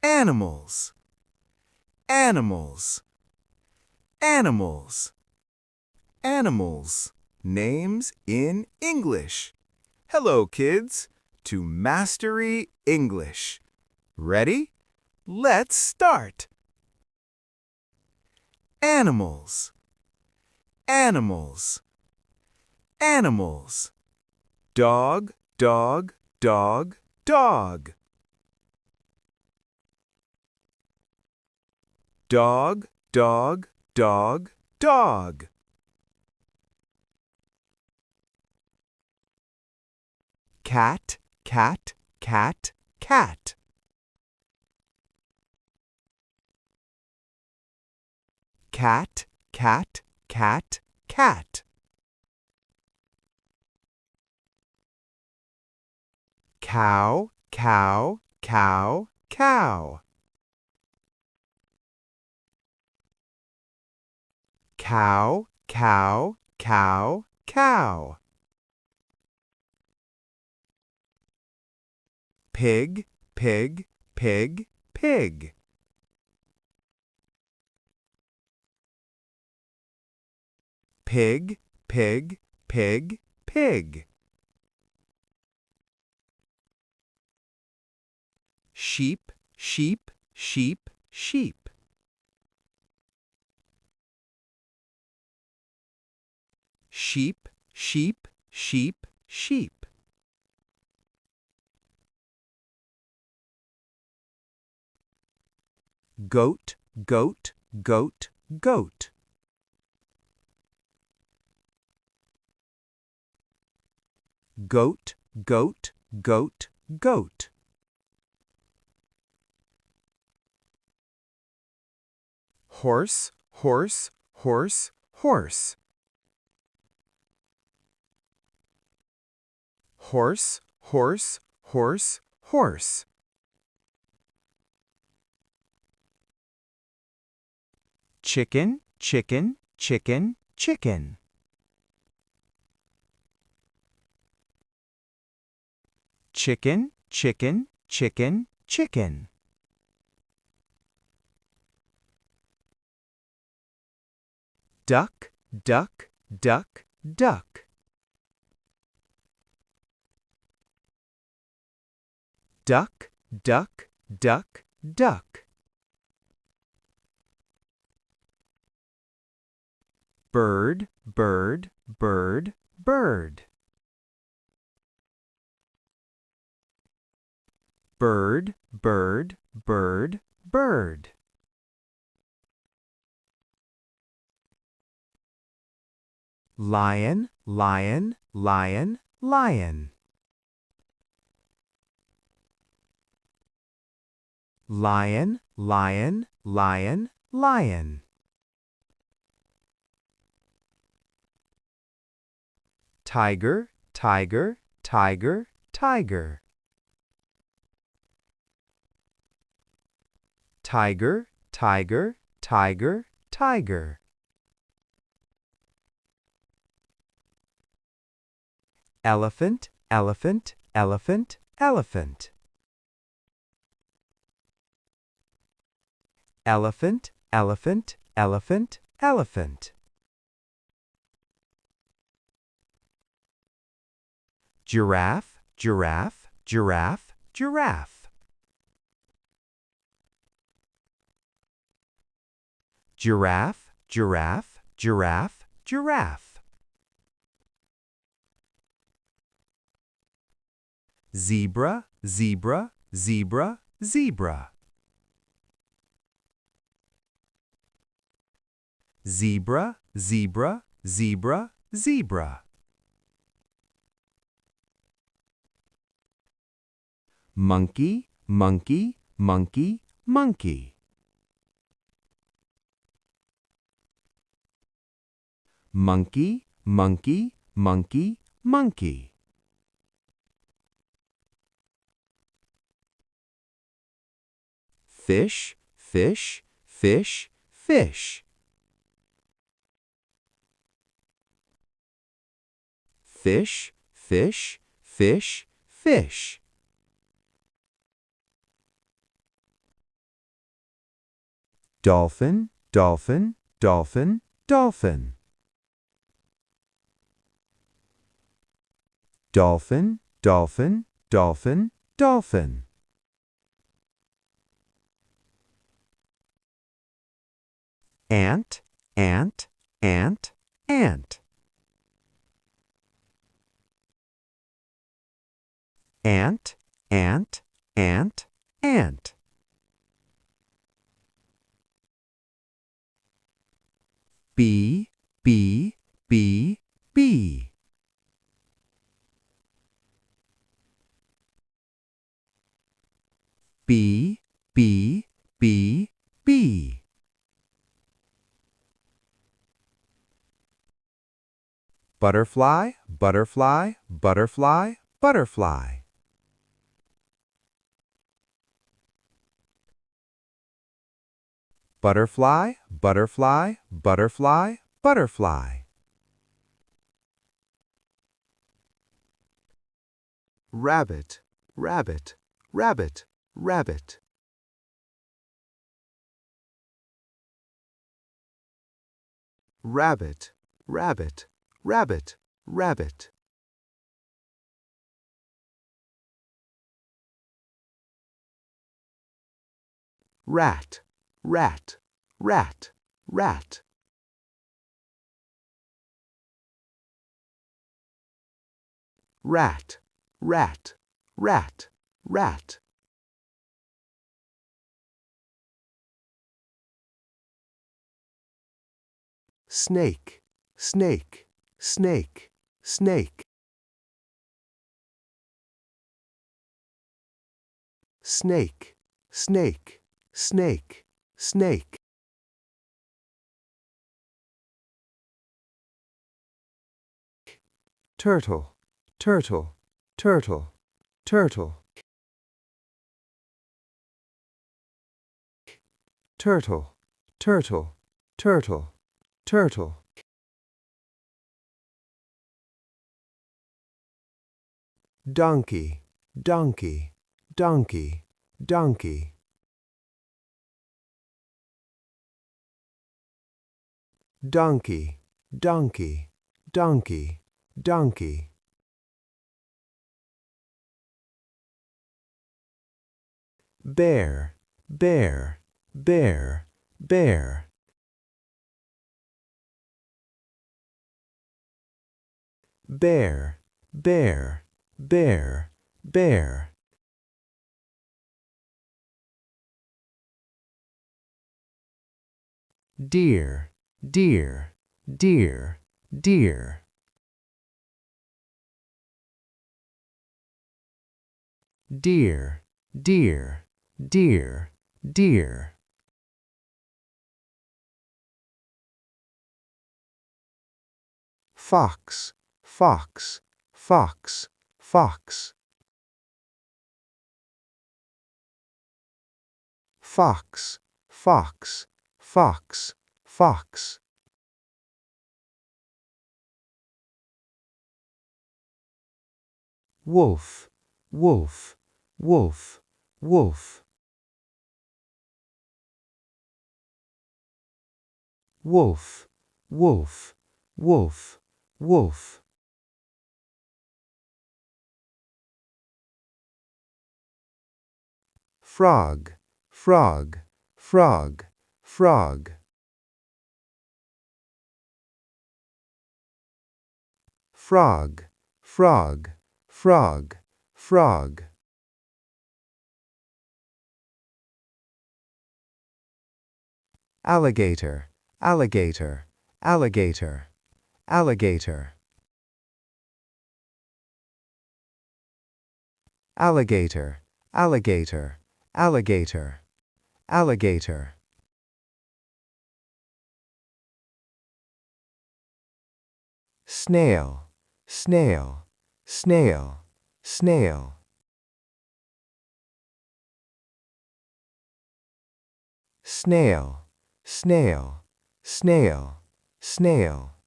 animals, animals, animals, animals. Names in English. Hello, kids, to Mastery English. Ready? Let's start. Animals, animals, animals. Dog, dog, dog, dog. Dog, dog, dog, dog. Cat, cat, cat, cat. Cat, cat, cat, cat. Cow, cow, cow, cow. Cow, cow, cow, cow. Pig, pig, pig, pig. Pig, pig, pig, pig. Sheep, sheep, sheep, sheep. Sheep, sheep, sheep, sheep. Goat, goat, goat, goat. Goat, goat, goat, goat. Horse, horse, horse, horse. Horse, horse, horse, horse. Chicken, chicken, chicken, chicken. Chicken, chicken, chicken, chicken. Duck, duck, duck, duck. Duck, duck, duck, duck. Bird, bird, bird, bird. Bird, bird, bird, bird. Lion, lion, lion, lion. Lion, lion, lion, lion. Tiger, tiger, tiger, tiger. Tiger, tiger, tiger, tiger. Elephant, elephant, elephant, elephant. Elephant, elephant, elephant, elephant. Giraffe, giraffe, giraffe, giraffe. Giraffe, giraffe, giraffe, giraffe. Zebra, zebra, zebra, zebra. Zebra, zebra, zebra, zebra. Monkey, monkey, monkey, monkey. Monkey, monkey, monkey, monkey. Fish, fish, fish, fish. Fish, fish, fish, fish. dolphin, dolphin, dolphin, dolphin. Dolphin, dolphin, dolphin, dolphin. Ant, ant, ant, ant. Ant, ant, ant, ant. Bee, bee, bee, bee. Bee, bee, bee, bee. Butterfly, butterfly, butterfly, butterfly. Butterfly, butterfly, butterfly, butterfly. Rabbit, rabbit, rabbit, rabbit. Rabbit, rabbit, rabbit, rabbit. Rat, rat, rat, rat. Rat, rat, rat, rat. Snake, snake, snake, snake. Snake, snake, snake, snake. Turtle, turtle, turtle, turtle. Turtle, turtle, turtle, turtle. Donkey, donkey, donkey, donkey. Donkey, donkey, donkey, donkey. Bear, bear, bear, bear. Bear, bear, bear, bear. Deer, deer, deer, deer. Deer, deer, deer, deer. Fox, fox, fox, fox. Fox, fox, fox, fox. Wolf, wolf, wolf, wolf. Wolf, wolf, wolf, wolf. Frog, frog, frog, frog. Frog, frog, frog, frog. Alligator, alligator, alligator, alligator. Alligator, alligator, alligator, alligator. Snail, snail, snail, snail. Snail, snail, snail, snail.